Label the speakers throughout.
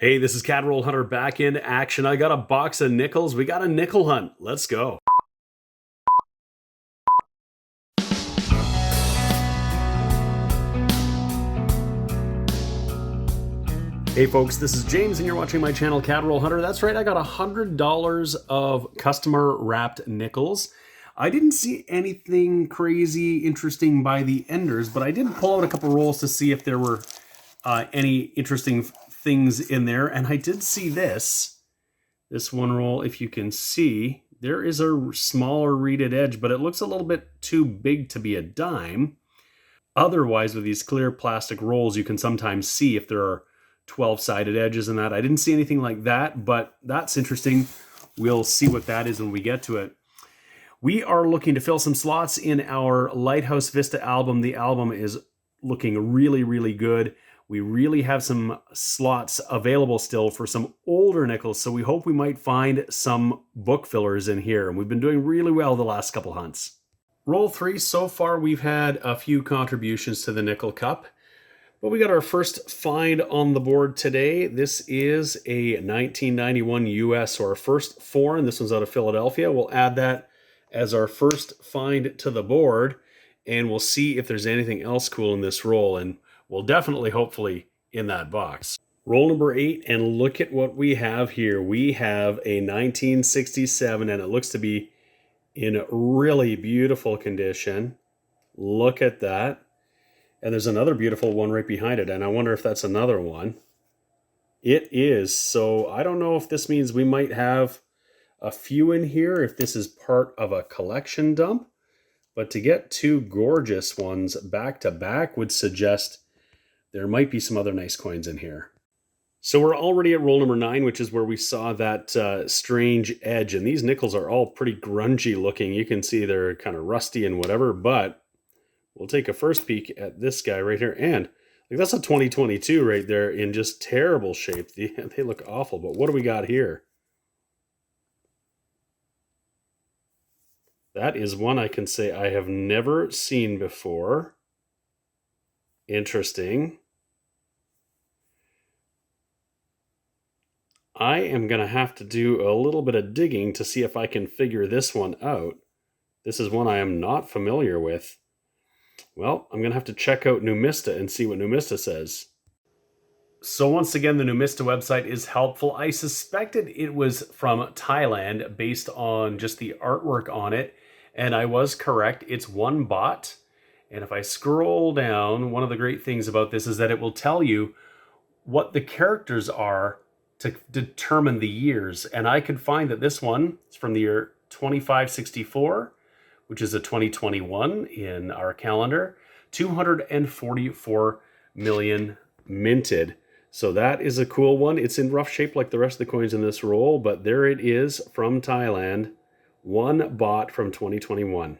Speaker 1: Hey, this is Roll Hunter back in action. I got a box of nickels. We got a nickel hunt. Let's go. Hey folks, this is James and you're watching my channel Roll Hunter. That's right, I got $100 of customer wrapped nickels. I didn't see anything crazy interesting by the enders, but I did pull out a couple rolls to see if there were any interesting things in there, and I did see this one roll. If you can see, there is a smaller reeded edge, but it looks a little bit too big to be a dime. Otherwise, with these clear plastic rolls, you can sometimes see if there are 12-sided edges in that. I didn't see anything like that, but that's interesting. We'll see what that is when we get to it. We are looking to fill some slots in our Lighthouse Vista album. The album is looking really, really good. We really have some slots available still for some older nickels, so we hope we might find some book fillers in here. And we've been doing really well the last couple hunts. Roll 3, so far we've had a few contributions to the Nickel Cup, but we got our first find on the board today. This is a 1991 US, so our first foreign. This one's out of Philadelphia. We'll add that as our first find to the board, and we'll see if there's anything else cool in this roll, and we'll definitely, hopefully, in that box. Roll number 8, and look at what we have here. We have a 1967, and it looks to be in really beautiful condition. Look at that. And there's another beautiful one right behind it, and I wonder if that's another one. It is. So I don't know if this means we might have a few in here, if this is part of a collection dump, but to get two gorgeous ones back to back would suggest there might be some other nice coins in here. So we're already at roll number 9, which is where we saw that strange edge. And these nickels are all pretty grungy looking. You can see they're kind of rusty and whatever, but we'll take a first peek at this guy right here. And like, that's a 2022 right there in just terrible shape. They look awful, but what do we got here? That is one I can say I have never seen before. Interesting. I am going to have to do a little bit of digging to see if I can figure this one out. This is one I am not familiar with. Well, I'm going to have to check out Numista and see what Numista says. So once again, the Numista website is helpful. I suspected it was from Thailand based on just the artwork on it, and I was correct. It's 1 baht. And if I scroll down, one of the great things about this is that it will tell you what the characters are to determine the years. And I could find that this one is from the year 2564, which is a 2021 in our calendar, 244 million minted. So that is a cool one. It's in rough shape like the rest of the coins in this roll, but there it is from Thailand, 1 baht from 2021.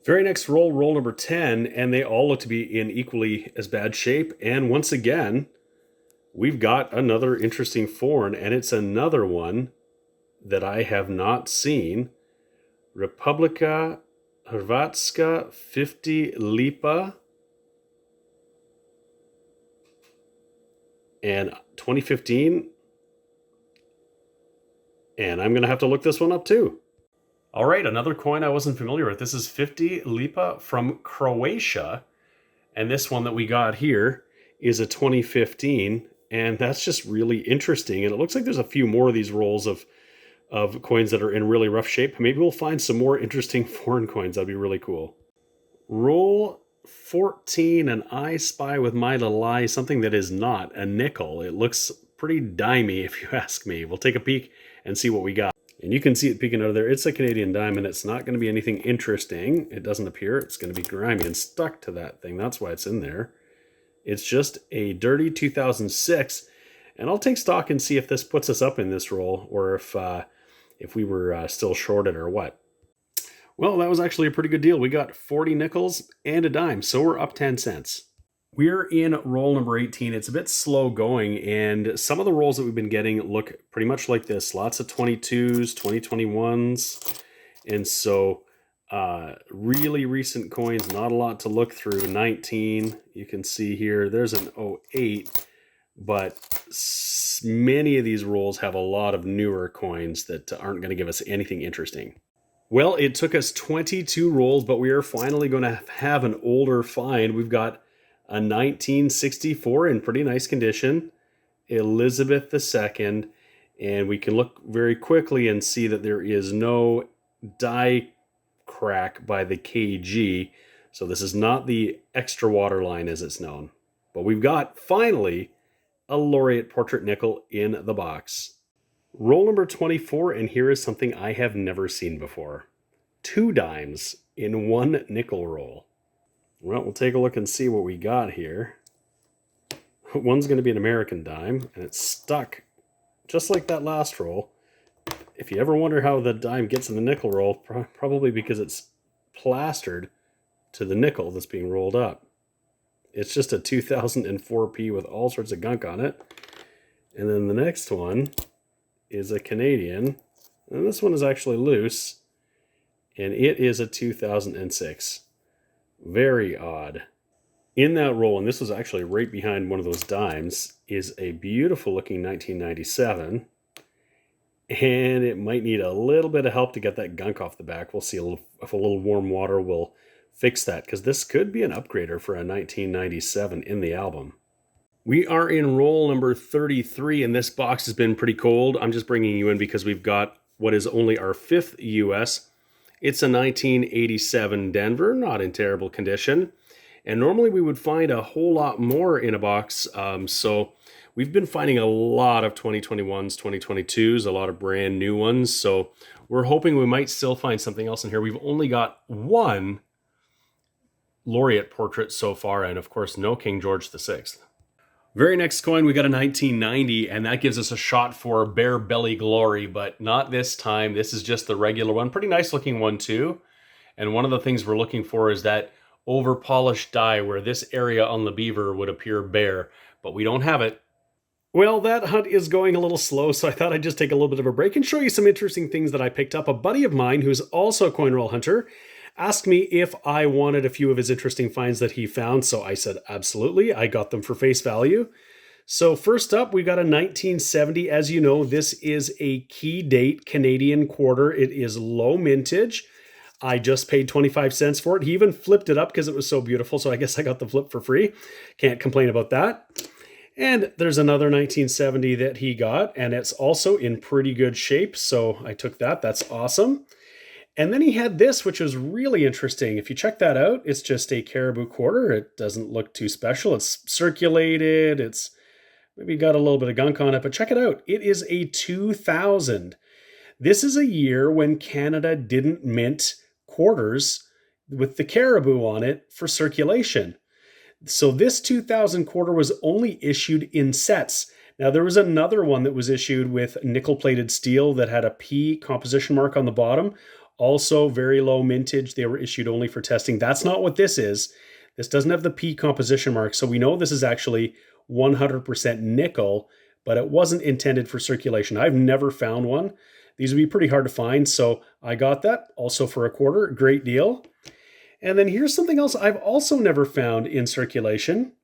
Speaker 1: Very next roll, roll number 10, and they all look to be in equally as bad shape. And once again, we've got another interesting foreign, and it's another one that I have not seen. Republika Hrvatska 50 Lipa and 2015. And I'm going to have to look this one up too. All right, another coin I wasn't familiar with. This is 50 Lipa from Croatia. And this one that we got here is a 2015. And that's just really interesting. And it looks like there's a few more of these rolls of coins that are in really rough shape. Maybe we'll find some more interesting foreign coins. That'd be really cool. Roll 14, and I spy with my little eye something that is not a nickel. It looks pretty dimey, if you ask me. We'll take a peek and see what we got. And you can see it peeking out of there. It's a Canadian diamond. It's not going to be anything interesting. It doesn't appear. It's going to be grimy and stuck to that thing. That's why it's in there. It's just a dirty 2006. And I'll take stock and see if this puts us up in this roll, or if we were still shorted or what. Well, that was actually a pretty good deal. We got 40 nickels and a dime, so we're up 10 cents. We're in roll number 18. It's a bit slow going, and some of the rolls that we've been getting look pretty much like this. Lots of 22s, 2021s, and so really recent coins, not a lot to look through. 19, you can see here, there's an 08. but many of these rolls have a lot of newer coins that aren't going to give us anything interesting. Well, it took us 22 rolls, but we are finally going to have an older find. We've got a 1964 in pretty nice condition, Elizabeth II, and we can look very quickly and see that there is no die crack by the kg. So this is not the extra water line as it's known. But we've got, finally, a laureate portrait nickel in the box. Roll number 24, and here is something I have never seen before. 2 dimes in 1 nickel roll. Well, we'll take a look and see what we got here. One's going to be an American dime, and it's stuck just like that last roll. If you ever wonder how the dime gets in the nickel roll, probably because it's plastered to the nickel that's being rolled up. It's just a 2004p with all sorts of gunk on it. And then the next one is a Canadian, and this one is actually loose, and it is a 2006. Very odd. In that roll, and this was actually right behind one of those dimes, is a beautiful looking 1997. And it might need a little bit of help to get that gunk off the back. We'll see if a little warm water will fix that, because this could be an upgrader for a 1997 in the album. We are in roll number 33, and this box has been pretty cold. I'm just bringing you in because we've got what is only our 5th US. It's a 1987 Denver, not in terrible condition. And normally we would find a whole lot more in a box. So we've been finding a lot of 2021s, 2022s, a lot of brand new ones. So we're hoping we might still find something else in here. We've only got 1 laureate portrait so far, and of course no King George VI. Very next coin, we got a 1990, and that gives us a shot for Bare Belly Glory, but not this time. This is just the regular one. Pretty nice looking one too. And one of the things we're looking for is that over polished die where this area on the beaver would appear bare, but we don't have it. Well, that hunt is going a little slow, so I thought I'd just take a little bit of a break and show you some interesting things that I picked up. A buddy of mine who's also a coin roll hunter asked me if I wanted a few of his interesting finds that he found, so I said absolutely. I got them for face value. So first up, we got a 1970. As you know, this is a key date Canadian quarter. It is low mintage. I just paid 25 cents for it. He even flipped it up because it was so beautiful, so I guess I got the flip for free. Can't complain about that. And there's another 1970 that he got, and it's also in pretty good shape, so I took that. That's awesome. And then he had this, which was really interesting. If you check that out, it's just a caribou quarter. It doesn't look too special. It's circulated. It's maybe got a little bit of gunk on it, but check it out. It is a 2000. This is a year when Canada didn't mint quarters with the caribou on it for circulation. So this 2000 quarter was only issued in sets. Now there was another one that was issued with nickel-plated steel that had a P composition mark on the bottom. Also very low mintage. They were issued only for testing. That's not what this is. This doesn't have the P composition mark. So we know this is actually 100% nickel, but it wasn't intended for circulation. I've never found one. These would be pretty hard to find. So I got that also for a quarter. Great deal. And then here's something else I've also never found in circulation.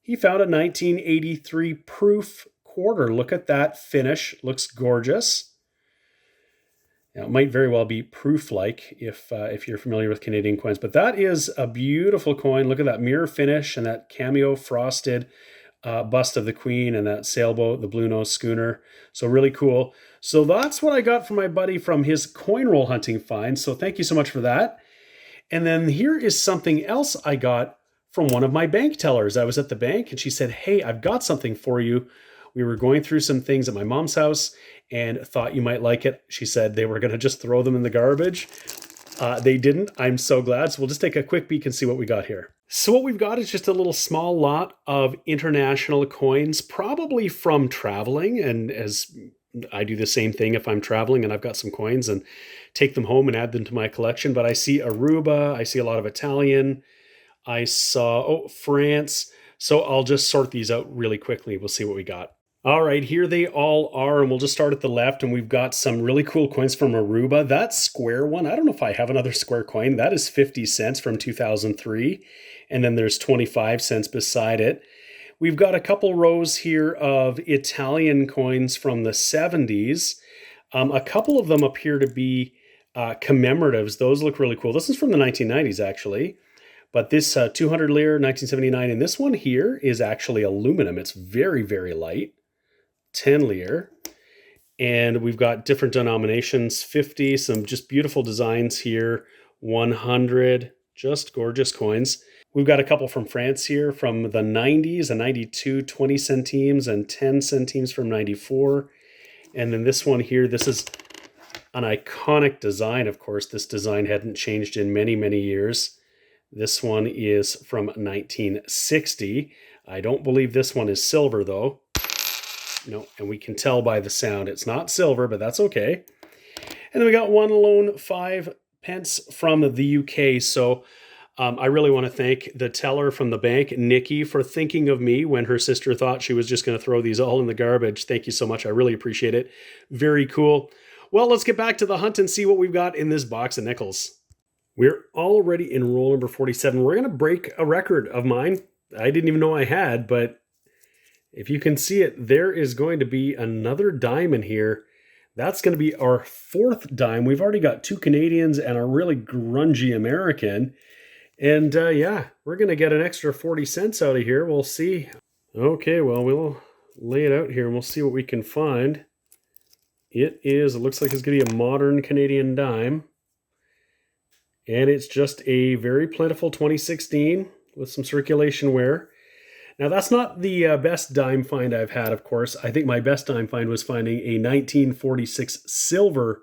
Speaker 1: He found a 1983 proof quarter. Look at that finish. Looks gorgeous. Now, it might very well be proof-like if you're familiar with Canadian coins, but that is a beautiful coin. Look at that mirror finish and that cameo frosted bust of the Queen and that sailboat, the Blue Nose schooner. So really cool. So that's what I got from my buddy from his coin roll hunting find. So thank you so much for that. And then here is something else I got from one of my bank tellers. I was at the bank and she said, "Hey, I've got something for you. We were going through some things at my mom's house and thought you might like it." She said they were going to just throw them in the garbage. They didn't. I'm so glad. So we'll just take a quick peek and see what we got here. So what we've got is just a little small lot of international coins, probably from traveling. And as I do the same thing if I'm traveling and I've got some coins and take them home and add them to my collection. But I see Aruba. I see a lot of Italian. I saw, France. So I'll just sort these out really quickly. We'll see what we got. All right, here they all are, and we'll just start at the left, and we've got some really cool coins from Aruba. That square one, I don't know if I have another square coin. That is 50 cents from 2003, and then there's 25 cents beside it. We've got a couple rows here of Italian coins from the 70s. A couple of them appear to be commemoratives. Those look really cool. This is from the 1990s, actually. But this 200 lire, 1979, and this one here is actually aluminum. It's very, very light. 10 lire. And we've got different denominations, 50, some just beautiful designs here, 100, just gorgeous coins. We've got a couple from France here from the 90s, a 92, 20 centimes, and 10 centimes from 94. And then this one here, this is an iconic design, of course. This design hadn't changed in many, many years. This one is from 1960. I don't believe this one is silver, though. No, and we can tell by the sound it's not silver, but that's okay. And then we got one lone 5 pence from the UK. So I really want to thank the teller from the bank, Nikki, for thinking of me when her sister thought she was just going to throw these all in the garbage. Thank you so much. I really appreciate it. Very cool. Well, let's get back to the hunt and see what we've got in this box of nickels. We're already in roll number 47. We're going to break a record of mine. I didn't even know I had, but if you can see it, there is going to be another dime in here. That's going to be our 4th dime. We've already got 2 Canadians and a really grungy American. And yeah, we're going to get an extra 40 cents out of here. We'll see. Okay, well, we'll lay it out here and we'll see what we can find. It looks like it's going to be a modern Canadian dime. And it's just a very plentiful 2016 with some circulation wear. Now, that's not the best dime find I've had, of course. I think my best dime find was finding a 1946 silver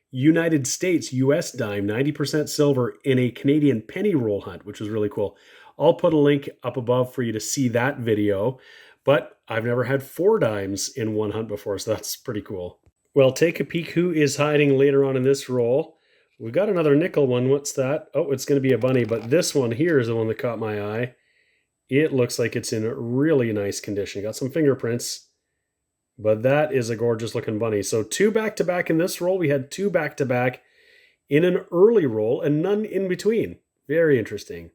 Speaker 1: United States US dime, 90% silver, in a Canadian penny roll hunt, which was really cool. I'll put a link up above for you to see that video, but I've never had 4 dimes in one hunt before, so that's pretty cool. Well, take a peek who is hiding later on in this roll. We've got another nickel one. What's that? Oh, it's going to be a bunny, but this one here is the one that caught my eye. It looks like it's in really nice condition. Got some fingerprints, but that is a gorgeous looking bunny. So 2 back-to-back in this roll. We had 2 back-to-back in an early roll and none in between. Very interesting.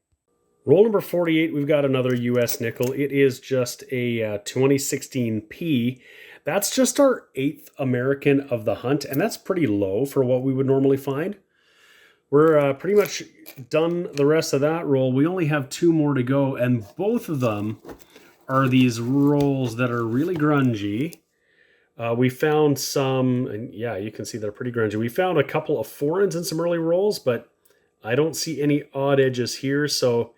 Speaker 1: Roll number 48, we've got another US nickel. It is just a 2016 P. That's just our 8th American of the hunt, and that's pretty low for what we would normally find. We're pretty much done the rest of that roll. We only have 2 more to go, and both of them are these rolls that are really grungy. We found some, and yeah, you can see they're pretty grungy. We found a couple of foreigns in some early rolls, but I don't see any odd edges here. So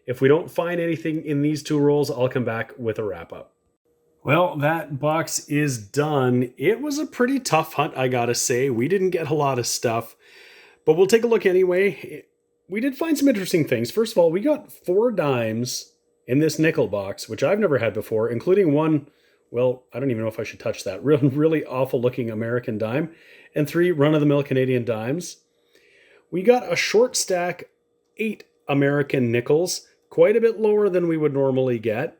Speaker 1: if we don't find anything in these 2 rolls, I'll come back with a wrap-up. Well, that box is done. It was a pretty tough hunt, I gotta say. We didn't get a lot of stuff. But we'll take a look anyway. We did find some interesting things. First of all, we got 4 dimes in this nickel box, which I've never had before, including one, well, I don't even know if I should touch that, really awful looking American dime, and 3 run-of-the-mill Canadian dimes. We got a short stack, 8 American nickels, quite a bit lower than we would normally get.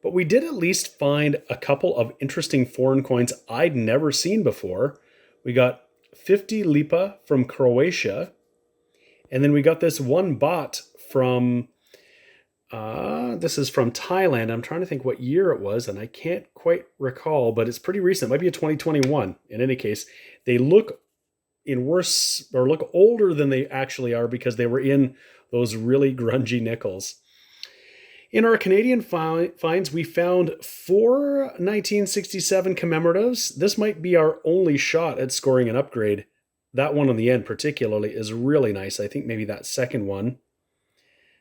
Speaker 1: But we did at least find a couple of interesting foreign coins I'd never seen before. We got 50 lipa from Croatia. And then we got this 1 baht from, this is from Thailand. I'm trying to think what year it was, and I can't quite recall, but it's pretty recent. It might be a 2021. In any case, they look look older than they actually are because they were in those really grungy nickels. In our Canadian finds, we found 4 1967 commemoratives. This might be our only shot at scoring an upgrade. That one on the end particularly is really nice. I think maybe that second one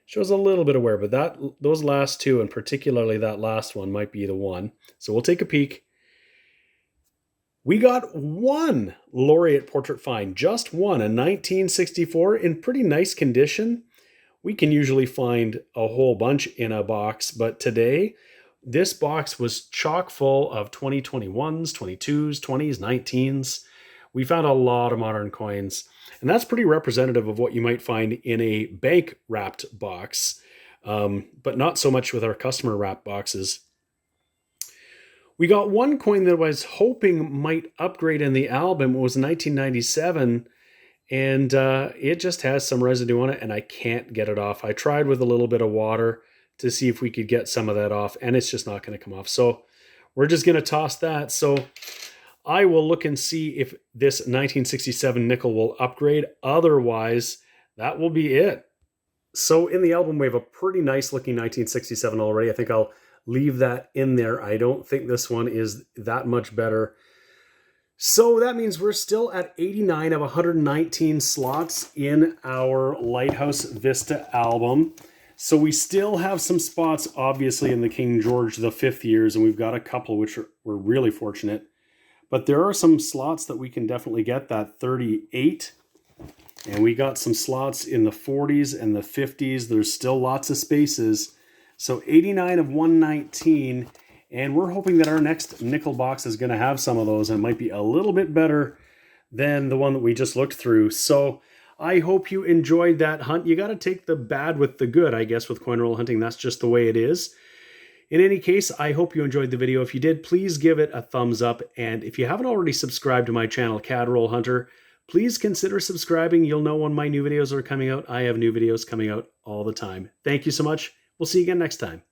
Speaker 1: shows a little bit of wear, but those last 2, and particularly that last one, might be the one. So we'll take a peek. We got 1 laureate portrait find, just 1, a 1964 in pretty nice condition. We can usually find a whole bunch in a box, but today, this box was chock full of 2021s, 22s, 20s, 19s. We found a lot of modern coins, and that's pretty representative of what you might find in a bank-wrapped box, but not so much with our customer-wrapped boxes. We got 1 coin that I was hoping might upgrade in the album. It was 1997, and it just has some residue on it, and I can't get it off. I tried with a little bit of water to see if we could get some of that off, and it's just not going to come off. So we're just going to toss that. So I will look and see if this 1967 nickel will upgrade. Otherwise, that will be it. So in the album, we have a pretty nice looking 1967 already. I think I'll leave that in there. I don't think this one is that much better. So that means we're still at 89 of 119 slots in our Lighthouse Vista album. So we still have some spots, obviously, in the King George V years, and we've got a couple which we're really fortunate. But there are some slots that we can definitely get, that 38. And we got some slots in the 40s and the 50s. There's still lots of spaces. So 89 of 119. And we're hoping that our next nickel box is going to have some of those and might be a little bit better than the one that we just looked through. So I hope you enjoyed that hunt. You got to take the bad with the good, I guess, with coin roll hunting. That's just the way it is. In any case, I hope you enjoyed the video. If you did, please give it a thumbs up. And if you haven't already subscribed to my channel, Roll Hunter, please consider subscribing. You'll know when my new videos are coming out. I have new videos coming out all the time. Thank you so much. We'll see you again next time.